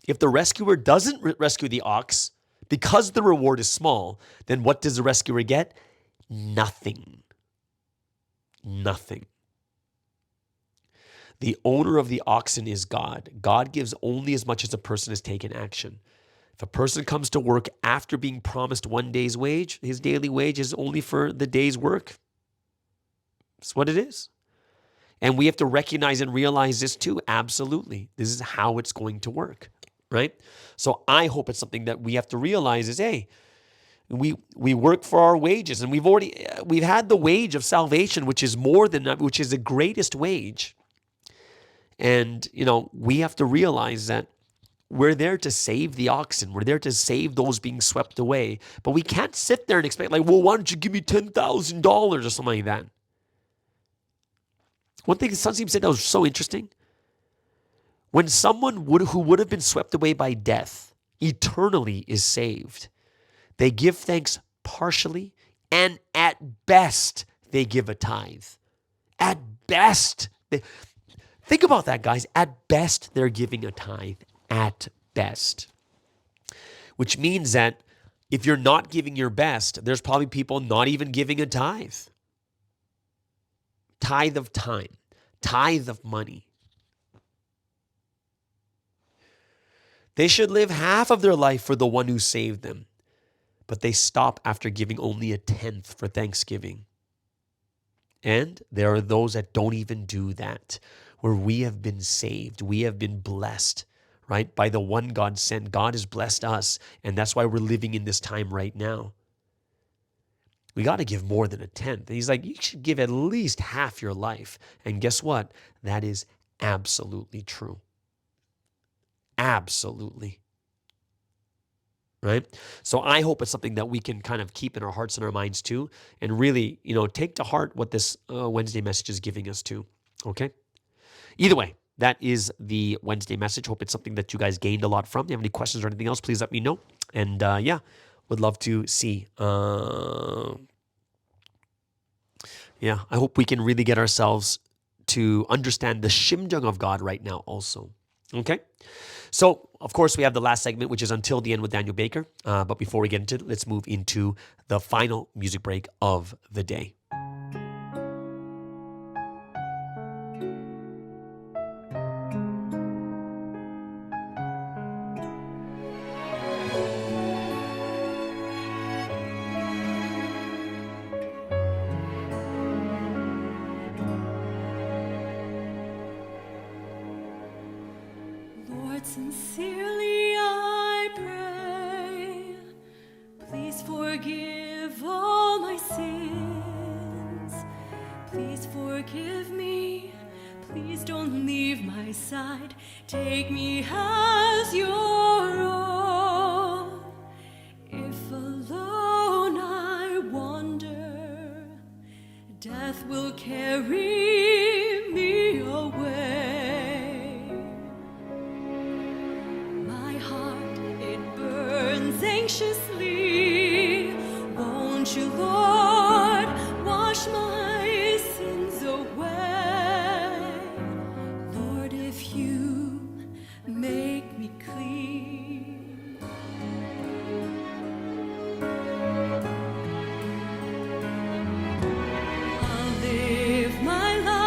If the rescuer doesn't rescue the ox, because the reward is small, then what does the rescuer get? Nothing. Nothing. The owner of the oxen is God. God gives only as much as a person has taken action. If a person comes to work after being promised one day's wage, his daily wage is only for the day's work. That's what it is. And we have to recognize and realize this too. Absolutely. This is how it's going to work, right? So I hope it's something that we have to realize is, hey, we work for our wages, and we've had the wage of salvation, which is more than that, which is the greatest wage. And, we have to realize that we're there to save the oxen. We're there to save those being swept away. But we can't sit there and expect, like, well, why don't you give me $10,000 or something like that? One thing Sunseem said that was so interesting. When someone who would have been swept away by death eternally is saved, they give thanks partially, and at best, they give a tithe. At best. Think about that, guys. At best, they're giving a tithe. At best. Which means that if you're not giving your best, there's probably people not even giving a tithe. Tithe of time. Tithe of money. They should live half of their life for the one who saved them, but they stop after giving only a tenth for Thanksgiving. And there are those that don't even do that, where we have been saved, we have been blessed, right? By the one God sent. God has blessed us, and that's why we're living in this time right now. We got to give more than a tenth. And he's like, you should give at least half your life. And guess what? That is absolutely true. Absolutely. right? So I hope it's something that we can kind of keep in our hearts and our minds too, and really, take to heart what this Wednesday message is giving us too, okay? Either way, that is the Wednesday message. Hope it's something that you guys gained a lot from. If you have any questions or anything else, please let me know. And would love to see. I hope we can really get ourselves to understand the shimjung of God right now also. Okay? So, of course, we have the last segment, which is Until the End with Daniel Baker. But before we get into it, let's move into the final music break of the day. Sincerely I pray, please forgive all my sins. Please forgive me, please don't leave my side. Take me as your own. If alone I wander, death will carry me away. Anxiously, won't you, Lord, wash my sins away? Lord, if you make me clean. I'll live my life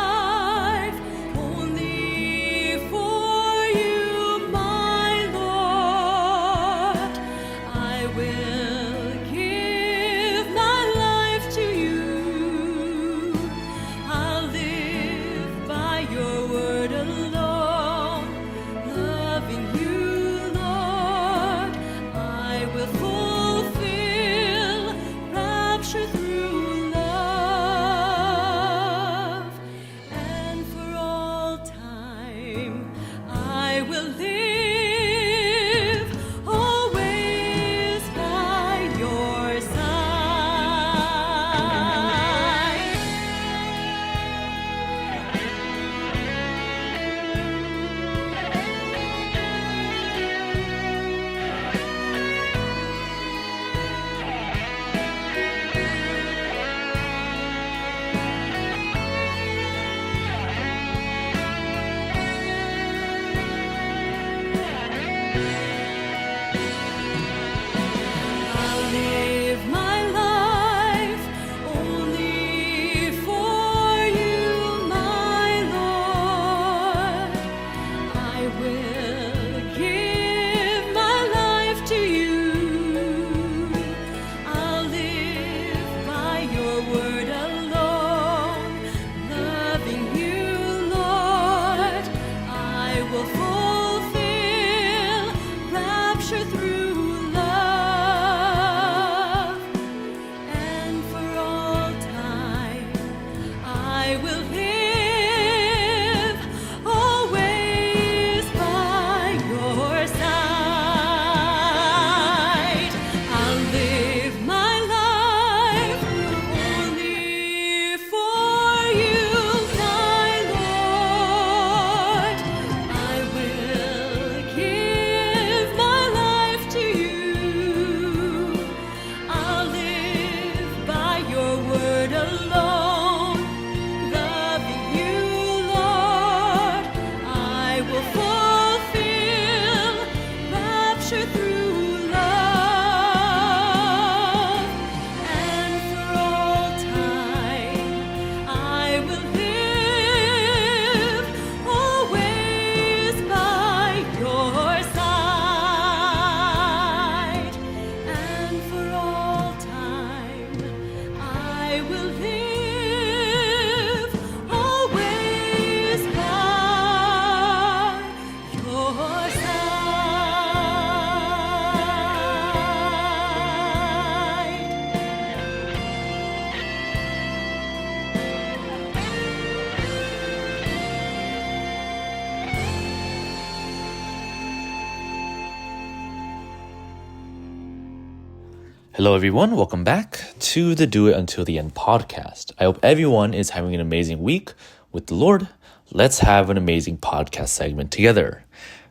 Hello everyone, welcome back to the Do It Until the End podcast. I hope everyone is having an amazing week with the Lord. Let's have an amazing podcast segment together.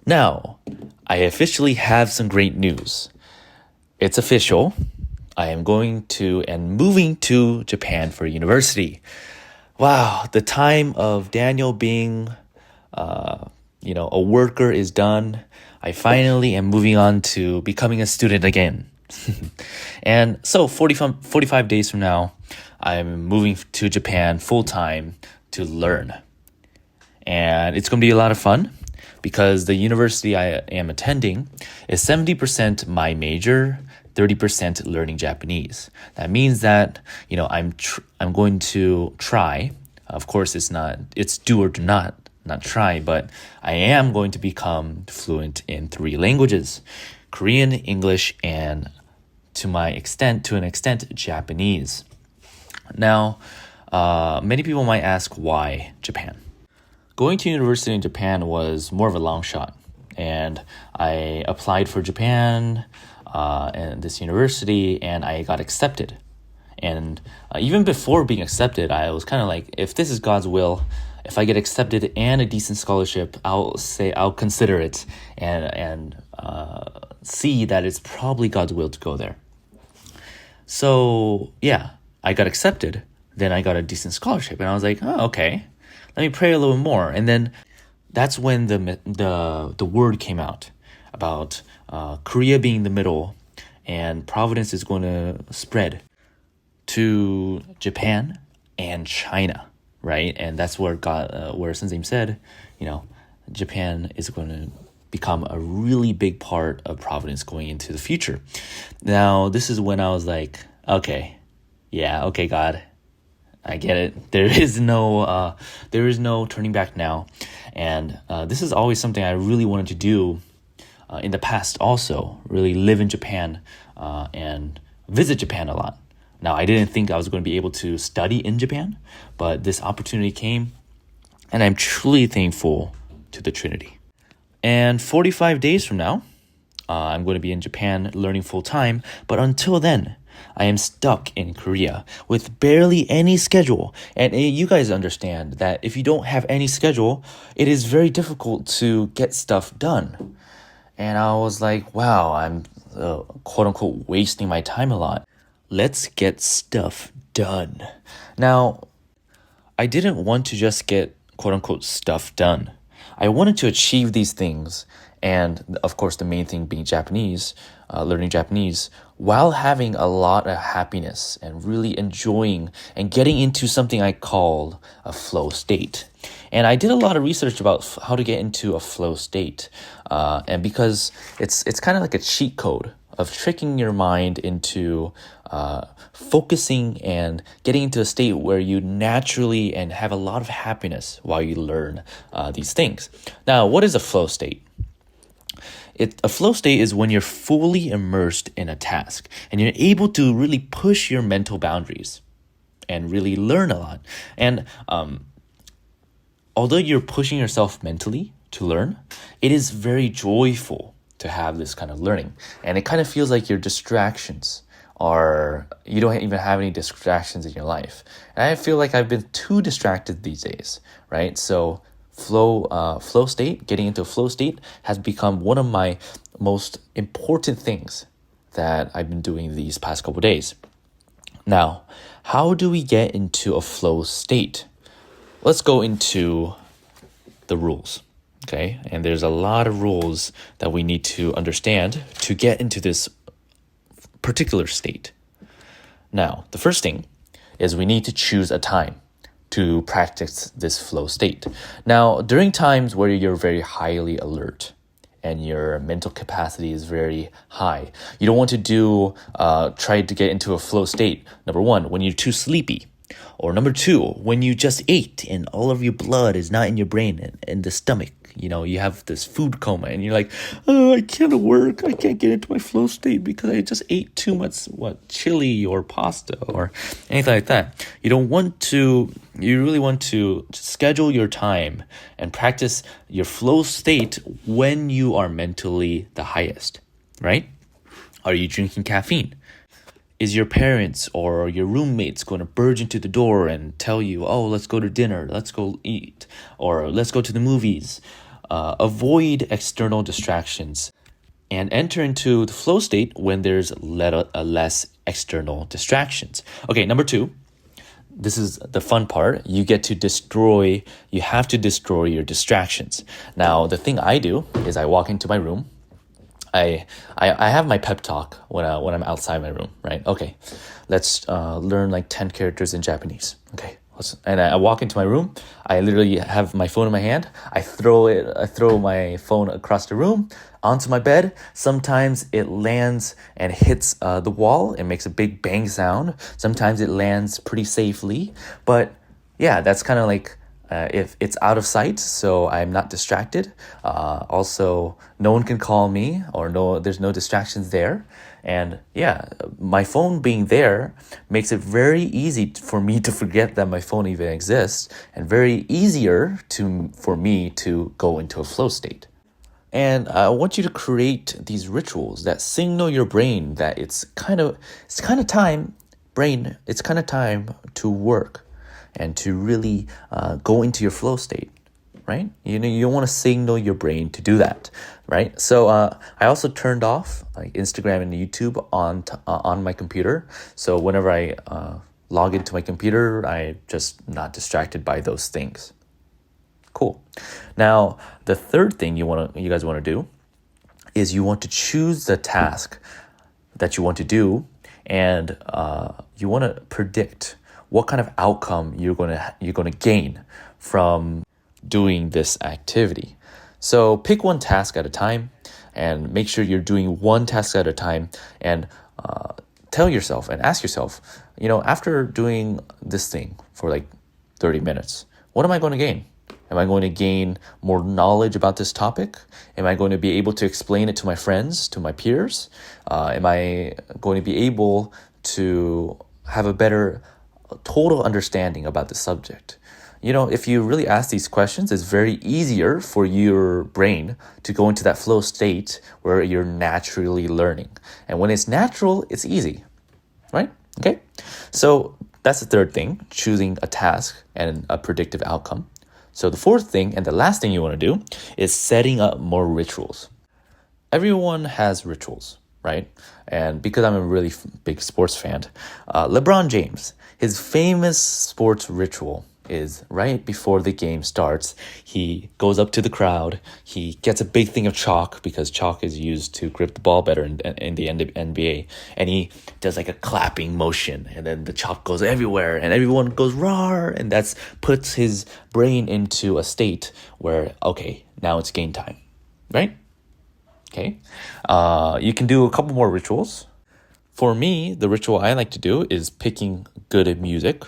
Now, I officially have some great news. It's official. I am going to and moving to Japan for university. Wow, the time of Daniel being, a worker is done. I finally am moving on to becoming a student again. And so 45 days from now, I'm moving to Japan full-time to learn. And it's going to be a lot of fun because the university I am attending is 70% my major, 30% learning Japanese. That means that, I'm going to try. Of course, it's do or do not try, but I am going to become fluent in 3 languages: Korean, English, and to an extent, Japanese. Now, many people might ask why Japan. Going to university in Japan was more of a long shot, and I applied for Japan and this university, and I got accepted. And even before being accepted, I was kind of like, if this is God's will, if I get accepted and a decent scholarship, I'll consider it and see that it's probably God's will to go there. So yeah, I got accepted. Then I got a decent scholarship, and I was like, oh, okay, let me pray a little more. And then that's when the word came out about Korea being the middle, and Providence is going to spread to Japan and China, right? And that's where where Sensei said, Japan is going to become a really big part of Providence going into the future. Now, this is when I was like, okay, God, I get it. There is no turning back now. And this is always something I really wanted to do in the past also, really live in Japan and visit Japan a lot. Now, I didn't think I was going to be able to study in Japan, but this opportunity came, and I'm truly thankful to the Trinity. And 45 days from now, I'm going to be in Japan learning full-time, but until then, I am stuck in Korea with barely any schedule. And you guys understand that if you don't have any schedule, it is very difficult to get stuff done. And I was like, wow, I'm quote-unquote wasting my time a lot. Let's get stuff done. Now, I didn't want to just get quote-unquote stuff done. I wanted to achieve these things, and of course the main thing being Japanese, learning Japanese, while having a lot of happiness and really enjoying and getting into something I call a flow state. And I did a lot of research about how to get into a flow state, and because it's kind of like a cheat code of tricking your mind into focusing and getting into a state where you naturally and have a lot of happiness while you learn these things. Now, what is a flow state? A flow state is when you're fully immersed in a task and you're able to really push your mental boundaries and really learn a lot. And although you're pushing yourself mentally to learn, it is very joyful to have this kind of learning. And it kind of feels like your distractions you don't even have any distractions in your life. And I feel like I've been too distracted these days, right? So flow state, getting into a flow state has become one of my most important things that I've been doing these past couple days. Now, how do we get into a flow state? Let's go into the rules. Okay, and there's a lot of rules that we need to understand to get into this particular state. Now, the first thing is we need to choose a time to practice this flow state. Now, during times where you're very highly alert and your mental capacity is very high, you don't want to try to get into a flow state, number one, when you're too sleepy. Or number two, when you just ate and all of your blood is not in your brain and in the stomach. You have this food coma and you're like, oh, I can't work. I can't get into my flow state because I just ate too much, chili or pasta or anything like that. You really want to schedule your time and practice your flow state when you are mentally the highest, right? Are you drinking caffeine? Is your parents or your roommates going to burst into the door and tell you, oh, let's go to dinner, let's go eat, or let's go to the movies? Avoid external distractions and enter into the flow state when there's less external distractions. Okay, number 2. This is the fun part. You have to destroy your distractions. Now, the thing I do is I walk into my room. I have my pep talk when I'm outside my room, right? Okay, let's learn like 10 characters in Japanese. Okay, and I walk into my room. I literally have my phone in my hand. I throw my phone across the room onto my bed. Sometimes it lands and hits the wall and makes a big bang sound. Sometimes it lands pretty safely. But yeah, that's kind of like if it's out of sight, so I'm not distracted. Also, no one can call me, or there's no distractions there. And yeah, my phone being there makes it very easy for me to forget that my phone even exists, and very easier for me to go into a flow state. And I want you to create these rituals that signal your brain that it's kind of time to work and to really go into your flow state, right? You want to signal your brain to do that, right? So I also turned off like Instagram and YouTube on my computer. So whenever I log into my computer, I'm just not distracted by those things. Cool. Now, the third thing you guys want to do is you want to choose the task that you want to do, and you want to predict what kind of outcome you're going to gain from doing this activity. So pick one task at a time and make sure you're doing one task at a time, and tell yourself and ask yourself, after doing this thing for like 30 minutes, what am I going to gain? Am I going to gain more knowledge about this topic? Am I going to be able to explain it to my friends, to my peers? Am I going to be able to have a better total understanding about the subject? If you really ask these questions, it's very easier for your brain to go into that flow state where you're naturally learning. And when it's natural, it's easy, right? Okay. So that's the third thing, choosing a task and a predictive outcome. So the fourth thing and the last thing you want to do is setting up more rituals. Everyone has rituals, right? And because I'm a really big sports fan, LeBron James, his famous sports ritual is right before the game starts, he goes up to the crowd, he gets a big thing of chalk, because chalk is used to grip the ball better in the NBA, and he does like a clapping motion, and then the chalk goes everywhere, and everyone goes roar, and that puts his brain into a state where, okay, now it's game time, right? Okay, you can do a couple more rituals. For me, the ritual I like to do is picking good music.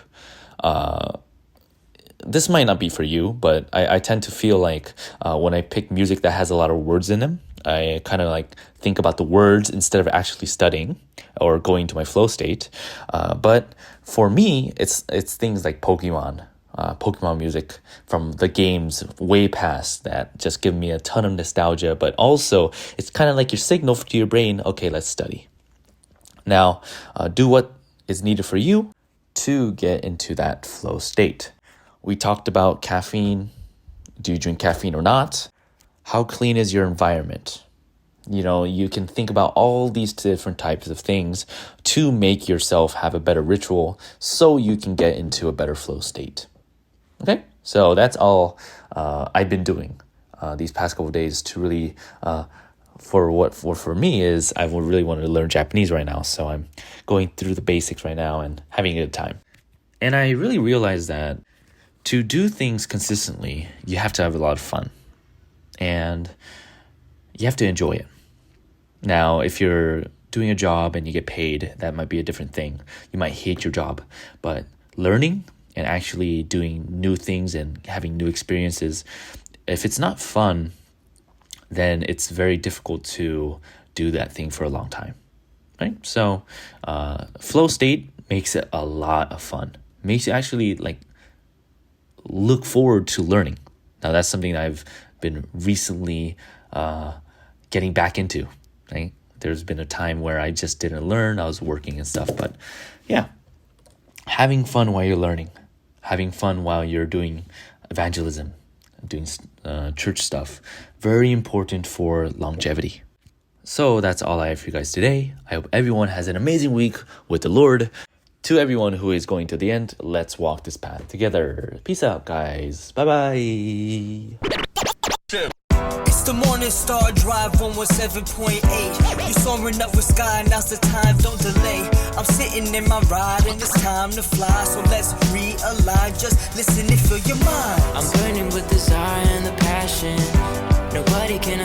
This might not be for you, but I tend to feel like when I pick music that has a lot of words in them, I kind of like think about the words instead of actually studying or going to my flow state. But for me, it's things like Pokemon music from the games way past that just give me a ton of nostalgia. But also, it's kind of like your signal to your brain, okay, let's study. Now, do what is needed for you to get into that flow state. We talked about caffeine. Do you drink caffeine or not? How clean is your environment? You can think about all these different types of things to make yourself have a better ritual so you can get into a better flow state. Okay? So that's all I've been doing these past couple of days to really, for me is I really wanted to learn Japanese right now. So I'm going through the basics right now and having a good time. And I really realized that to do things consistently, you have to have a lot of fun. And you have to enjoy it. Now, if you're doing a job and you get paid, that might be a different thing. You might hate your job. But learning and actually doing new things and having new experiences, if it's not fun, then it's very difficult to do that thing for a long time. Right? So, flow state makes it a lot of fun. Makes you actually look forward to learning. Now that's something I've been recently getting back into, right? There's been a time where I just didn't learn. I was working and stuff. But yeah, having fun while you're learning. Having fun while you're doing evangelism, doing church stuff. Very important for longevity. So that's all I have for you guys today. I hope everyone has an amazing week with the Lord. To everyone who is going to the end, let's walk this path together. Peace out, guys. Bye-bye. It's the Morning Star Drive 117.8. You soaring up with sky, now's the time, don't delay. I'm sitting in my ride and it's time to fly. So let's realign, just listen and fill your mind. I'm burning with desire and the passion. Nobody can